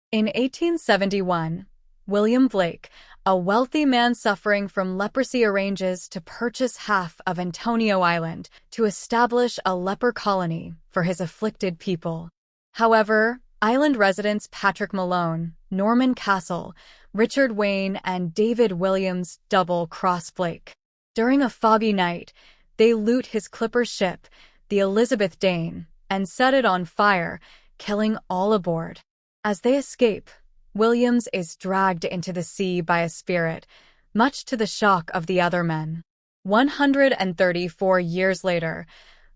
In 1871, William Blake, a wealthy man suffering from leprosy, arranges to purchase half of Antonio Island to establish a leper colony for his afflicted people. However, island residents Patrick Malone, Norman Castle, Richard Wayne, and David Williams double-cross Blake. During a foggy night, they loot his clipper ship, the Elizabeth Dane, and set it on fire, killing all aboard. As they escape, Williams is dragged into the sea by a spirit, much to the shock of the other men. 134 years later,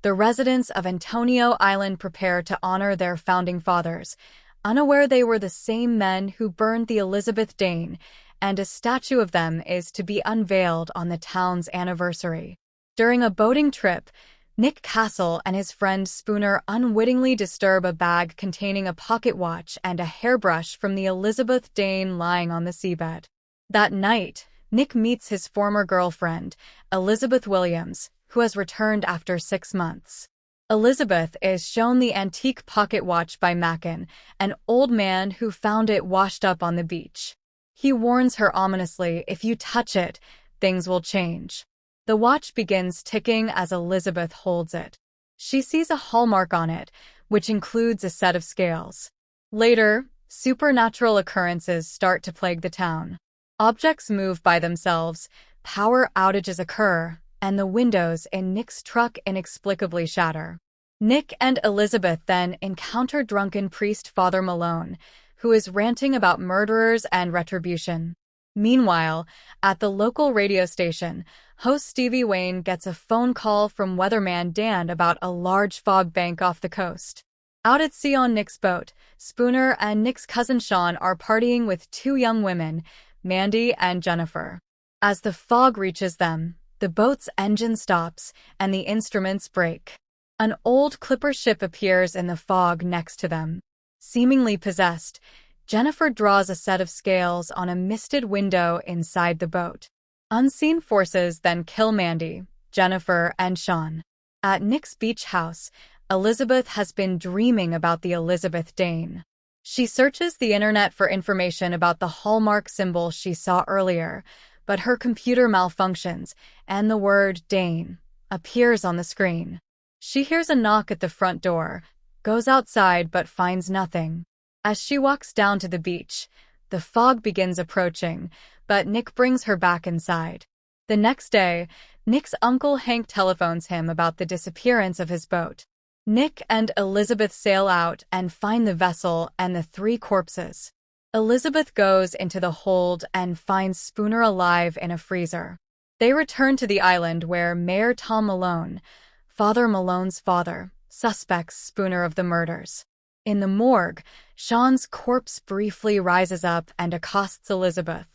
the residents of Antonio Island prepare to honor their founding fathers, unaware they were the same men who burned the Elizabeth Dane, and a statue of them is to be unveiled on the town's anniversary. During a boating trip, Nick Castle and his friend Spooner unwittingly disturb a bag containing a pocket watch and a hairbrush from the Elizabeth Dane lying on the seabed. That night, Nick meets his former girlfriend, Elizabeth Williams, who has returned after 6 months. Elizabeth is shown the antique pocket watch by Mackin, an old man who found it washed up on the beach. He warns her ominously, "If you touch it, things will change." The watch begins ticking as Elizabeth holds it. She sees a hallmark on it, which includes a set of scales. Later, supernatural occurrences start to plague the town. Objects move by themselves, power outages occur, and the windows in Nick's truck inexplicably shatter. Nick and Elizabeth then encounter drunken priest Father Malone, who is ranting about murderers and retribution. Meanwhile, at the local radio station, host Stevie Wayne gets a phone call from weatherman Dan about a large fog bank off the coast. Out at sea on Nick's boat, Spooner and Nick's cousin Sean are partying with 2 young women, Mandy and Jennifer. As the fog reaches them, the boat's engine stops and the instruments break. An old clipper ship appears in the fog next to them. Seemingly possessed, Jennifer draws a set of scales on a misted window inside the boat. Unseen forces then kill Mandy, Jennifer, and Sean. At Nick's beach house, Elizabeth has been dreaming about the Elizabeth Dane. She searches the internet for information about the hallmark symbol she saw earlier, but her computer malfunctions, and the word Dane appears on the screen. She hears a knock at the front door, goes outside but finds nothing. As she walks down to the beach, the fog begins approaching, but Nick brings her back inside. The next day, Nick's uncle Hank telephones him about the disappearance of his boat. Nick and Elizabeth sail out and find the vessel and the 3 corpses. Elizabeth goes into the hold and finds Spooner alive in a freezer. They return to the island where Mayor Tom Malone, Father Malone's father, suspects Spooner of the murders. In the morgue, Sean's corpse briefly rises up and accosts Elizabeth.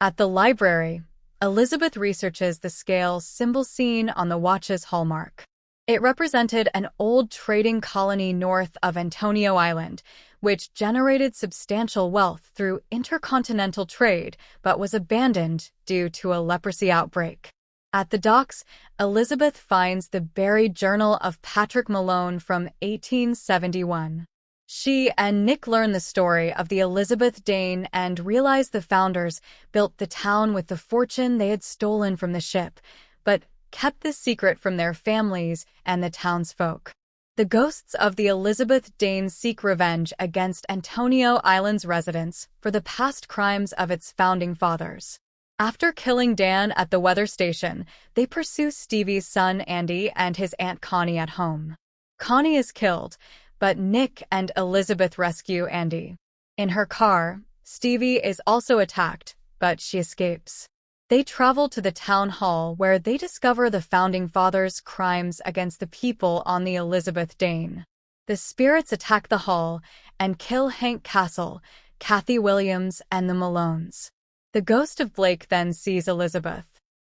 At the library, Elizabeth researches the scale symbol seen on the watch's hallmark. It represented an old trading colony north of Antonio Island, which generated substantial wealth through intercontinental trade but was abandoned due to a leprosy outbreak. At the docks, Elizabeth finds the buried journal of Patrick Malone from 1871. She and Nick learn the story of the Elizabeth Dane and realize the founders built the town with the fortune they had stolen from the ship, but kept this secret from their families and the townsfolk. The ghosts of the Elizabeth Dane seek revenge against Antonio Island's residents for the past crimes of its founding fathers. After killing Dan at the weather station, they pursue Stevie's son Andy and his Aunt Connie at home. Connie is killed, but Nick and Elizabeth rescue Andy. In her car, Stevie is also attacked, but she escapes. They travel to the town hall where they discover the founding fathers' crimes against the people on the Elizabeth Dane. The spirits attack the hall and kill Hank Castle, Kathy Williams, and the Malones. The ghost of Blake then sees Elizabeth.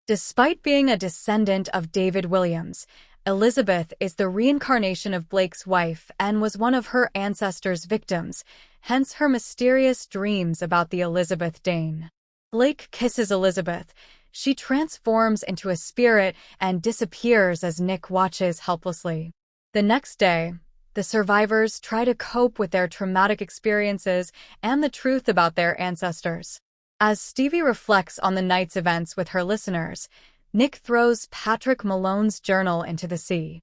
Despite being a descendant of David Williams, Elizabeth is the reincarnation of Blake's wife and was one of her ancestors' victims, hence her mysterious dreams about the Elizabeth Dane. Blake kisses Elizabeth. She transforms into a spirit and disappears as Nick watches helplessly. The next day, The survivors try to cope with their traumatic experiences and the truth about their ancestors. As Stevie reflects on the night's events with her listeners, Nick throws Patrick Malone's journal into the sea.